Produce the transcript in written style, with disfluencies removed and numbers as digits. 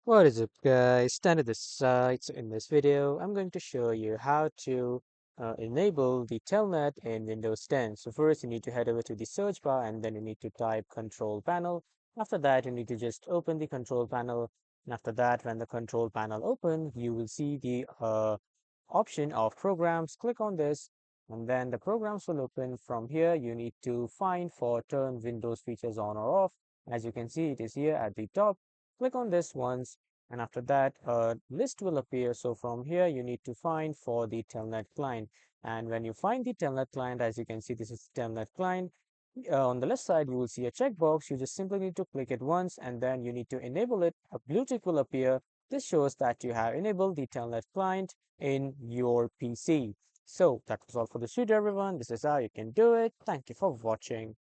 What is up, guys? Standard this side. So in this video, I'm going to show you how to enable the Telnet in Windows 10. So first, you need to head over to the search bar, and then you need to type Control Panel. After that, you need to just open the Control Panel. And after that, when the Control Panel opens, you will see the option of Programs. Click on this, and then the programs will open. From here, you need to find for Turn Windows Features On or Off. As you can see, it is here at the top. Click on this once, and after that a list will appear. So from here you need to find for the Telnet client, and when you find the Telnet client, as you can see, this is Telnet client. On the left side you will see a checkbox. You just simply need to click it once, and then you need to enable it. A blue tick will appear. This shows that you have enabled the Telnet client in your PC. So that was all for this video, everyone. This is how you can do it. Thank you for watching.